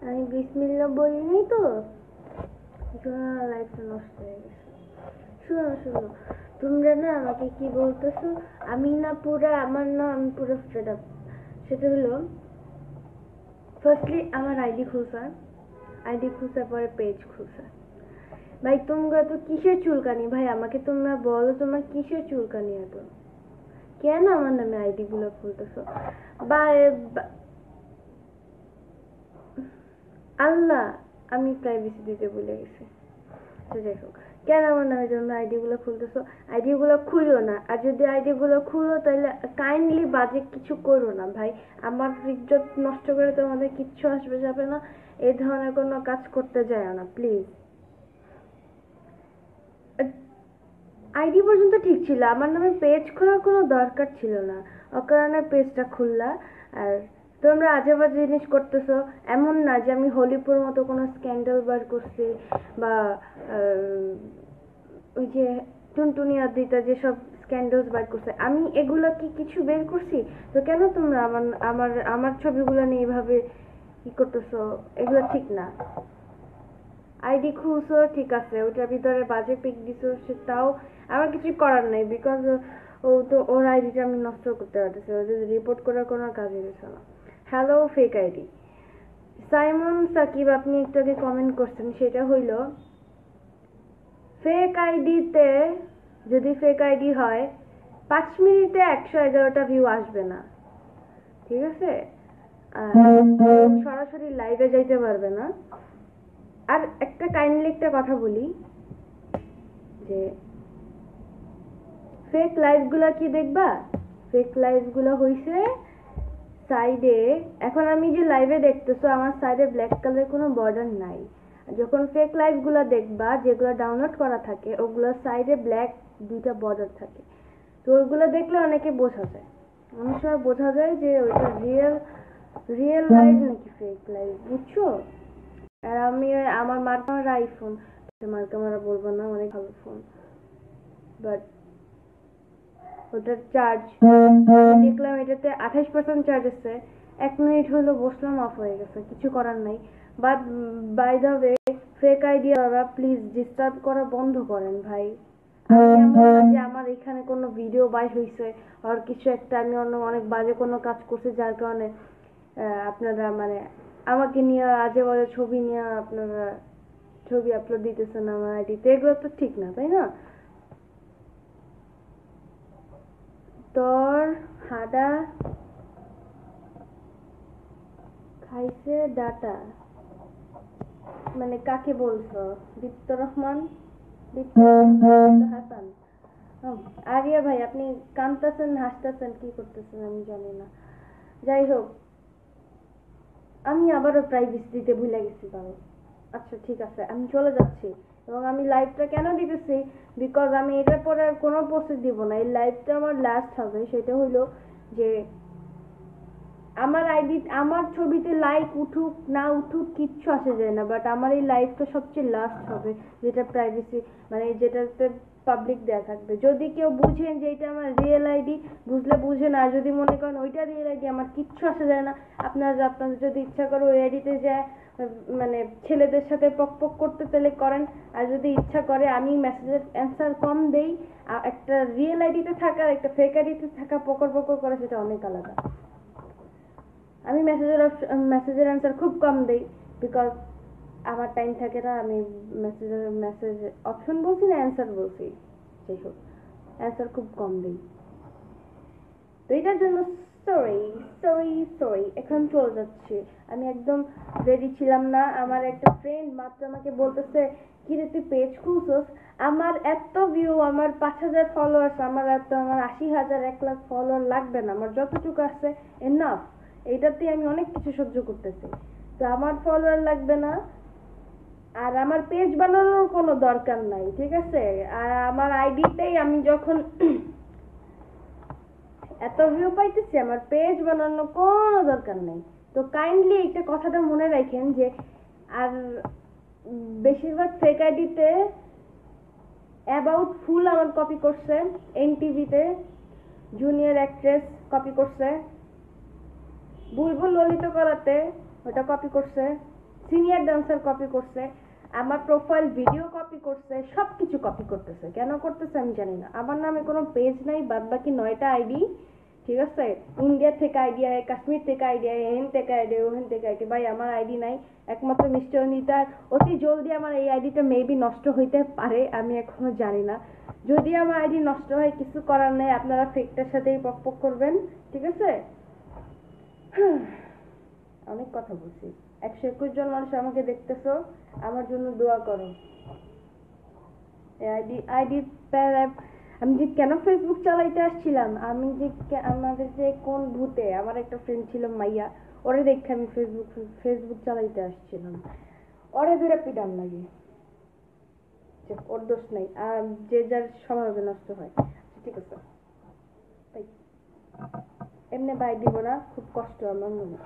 আমি বিসমিল্লাহ বলি নাই তো, লাইফটা নষ্ট হয়ে গেছে। শোনো, তোমরা না আমাকে কি বলতেছো, আমি পুরো ফেড আপ। সেটা হলো, ফার্স্টলি আমার আইডি খুলছে, পরে পেজ খুলছে। ভাই তোমরা তো কিসের চুলকানি? ভাই আমাকে তোমরা বলো, তোমার কিসের চুলকানি এত? কেন আমার নামে আইডি গুলো খুলতেছো? বা আল্লাহ, আমি প্রাইভেসি দিতে ভুলে গেছি। তো যাই হোক, কেন আমার নামে তোমরা আইডি গুলো খুলতেছো? আইডি গুলো খুলো না। আর যদি আইডি গুলো খুলো তাহলে কাইন্ডলি বাজে কিছু করো না ভাই। আমার ইজ্জত নষ্ট করে তোমাদের কিচ্ছু আসবে যাবে না। এই ধরনের কোনো কাজ করতে যায় না প্লিজ। আইডি পর্যন্ত ঠিক ছিল, আমার নামে পেজ খোলার কোনো দরকার ছিল না। অকারণে পেজটা খুললা। আর তোমরা আজে বাজে জিনিস করতেছো। এমন না যে আমি হলিপুর মতো কোনো স্ক্যান্ডাল বার করছি, বা ওই যে টুনটুনি আদিতা যেসব স্ক্যান্ডালস বার করছে, আমি এগুলা কি কিছু বের করছি? তো কেন তোমরা আমার আমার আমার ছবিগুলো নিয়ে এইভাবে কি করতেছো? এগুলো ঠিক না। আইডি খুলছো ঠিক আছে, ওটার ভিতরে বাজে পিক দিছো, সেটাও আমার কিছু করার নাই, বিকজ ও তো ওর আইডিটা আমি নষ্ট করতে পারতেছি, ওদের রিপোর্ট করার কোনো কাজে দিচ্ছে না। Hello fake ID. Saimon Sakib আপনি একটু আগে কমেন্ট করছেন, সেটা হইল ফেক আইডিতে, যদি ফেক আইডি হয় 5 মিনিটে 111টা ভিউ আসবে না, ঠিক আছে? সরাসরি লাইভে যাইতে পারবে না। আর একটা কাইন্ডলি একটা কথা বলি, যে ফেক লাইভগুলো কি দেখবা? ফেক লাইভগুলো হইছে সাইডে, এখন আমি যে লাইভে দেখতেছো আমার সাইডে ব্ল্যাক কালার কোনো বর্ডার নাই। যখন ফেক লাইভগুলো দেখবা, যেগুলো ডাউনলোড করা থাকে, ওগুলো সাইডে ব্ল্যাক দুইটা বর্ডার থাকে। তো ওইগুলো দেখলে অনেকে বোঝা যায়, অনেক সময় বোঝা যায় যে ওইটা রিয়েল লাইভ নাকি ফেক লাইভ, বুঝছো? আর আমি আমার মার্কা আইফোন, মার্কা মারা বলবো না, অনেক ভালো ফোন, বাট ওটার চার্জ দেখলাম এটাতে 28% চার্জ আছে। 1 মিনিট হলো বসলাম, অফ হয়ে গেছে, কিছু করার নাই। But by the way, fake আইডিয়ারা প্লিজ ডিস্টার্ব করা বন্ধ করেন ভাই। আমি এমন না যে আমার এখানে কোনো ভিডিও বাইর হয়েছে আর কিছু একটা, আমি অনেক বাজে কোনো কাজ করছি যার কারণে আপনারা মানে আমাকে নিয়ে আজে বাজে ছবি নিয়ে আপনারা ছবি আপলোড দিতেছেন আমার আইডিতে, এগুলো তো ঠিক না, তাই না? তোর হাডা খাইছে ডাটা, মানে কাকে বলছো? দীপ্ত রহমান, দীপ্ত হাসান? আরিয়া ভাই, আপনি কানতেছেন হাসতেছেন কি করতেছেন আমি জানি না। যাই হোক, আমি আবারও প্রাইভেসি দিতে ভুলে গেছি কারণ, আচ্ছা ঠিক আছে, আমি চলে যাচ্ছি। এবং আমি লাইভটা কেন দিতেছি, বিকজ আমি এটার পরে আর কোনো পোস্ট দিব না, এই লাইভটা আমার লাস্ট হবে। সেটা হইলো যে আমার আইডি, আমার ছবিতে লাইক উঠুক না উঠুক কিচ্ছু আসে যায় না, বাট আমার এই লাইভটা সবচেয়ে লাস্ট হবে, যেটা প্রাইভেসি, মানে যেটাতে পাবলিক দেয়া থাকবে। যদি কেউ বুঝেন যে এটা আমার রিয়েল আইডি, বুঝলে বুঝেন, আর যদি মনে করেন ওইটা রিয়েল আইডি, আমার কিচ্ছু আসে যায় না। আপনাদের যদি ইচ্ছা করে ওই আইডিতে যায় মানে ছেলেদের সাথে পক পক করতে তাহলে করেন। আর যদি ইচ্ছা করে আমি মেসেজের অ্যান্সার কম দেই, একটা রিয়েল আইডিতে থাকা একটা ফেক আইডিতে থাকা পকর পকর করে, সেটা অনেক আলাদা। আমি মেসেজের অ্যান্সার খুব কম দেই, বিকজ আমার টাইম থাকে না। আমি মেসেজ অপশন বলছি না অ্যান্সার বলছি, যাই হোক, অ্যান্সার খুব কম দিই। তো এটার জন্য সরি, এখন চলে যাচ্ছি। আমি একদম রেডি ছিলাম না। আমার একটা ফ্রেন্ড মাত্র আমাকে বলতেছে, কি রে তুই পেজ খুলছস? আমার এত ভিউ, আমার 5,000 ফলোয়ার্স, আমার 80,000 1 লাখ ফলোয়ার লাগবে না, আমার যতটুকু আছে এনাফ। এইটাতে আমি অনেক কিছু সহ্য করতেছি, তো আমার ফলোয়ার লাগবে না। আর আমার পেজ বানানোর কোনো দরকার নাই, ঠিক আছে? আর আমার আইডিতেই আমি যখন এত ভিউ পাইতেছি, আমার পেজ বানানোর কোনো দরকার নেই। তো কাইন্ডলি একটা কথাটা মনে রাখেন যে, আর বেশিরভাগ ফেক আইডিতে অ্যাবাউট ফুল আমার কপি করছে, এনটিভিতে জুনিয়র অ্যাক্ট্রেস কপি করছে, বুলবুল ললিত করাতে ওটা কপি করছে, সিনিয়র ডান্সার কপি করছে, আমার প্রোফাইল ভিডিও কপি করছে, সবকিছু কপি করতেছে। কেন করতেছে আমি জানি না। আমার নামে কোনো পেজ নাই, বাদ বাকি 9টা আইডি, ঠিক আছে? ইন্ডিয়া থেকে আইডি আয়, কাশ্মীর থেকে আইডি আয়, এহেন থেকে আইডি, ওহেন থেকে আইডি। ভাই আমার আইডি নাই, একমাত্র মিস্টার অনিতার। অতি জলদি আমার এই আইডিটা মেবি নষ্ট হইতে পারে, আমি এখনো জানি না। যদি আমার আইডি নষ্ট হয়, কিছু করার নেই, আপনারা ফেকটার সাথেই পক করবেন, ঠিক আছে? অনেক কথা বলছি। 121 জন মানুষ আমাকে দেখতেছো, আমার জন্য দোয়া করো। আইডি আমি যে কেন ফেসবুক চালাইতে আসছিলাম, আমি যে আমাদের যে কোন ভূতে, আমার একটা ফ্রেন্ড ছিল মাইয়া, ওরে দেখে আমি ফেসবুক চালাইতে আসছিলাম। ওরে ধরে পিটান লাগে, ওর দোষ নাই, আর যে যার স্বভাবে নষ্ট হয়। ঠিক আছে, তাই এমনি বাই দিব না, খুব কষ্ট আমার মনে।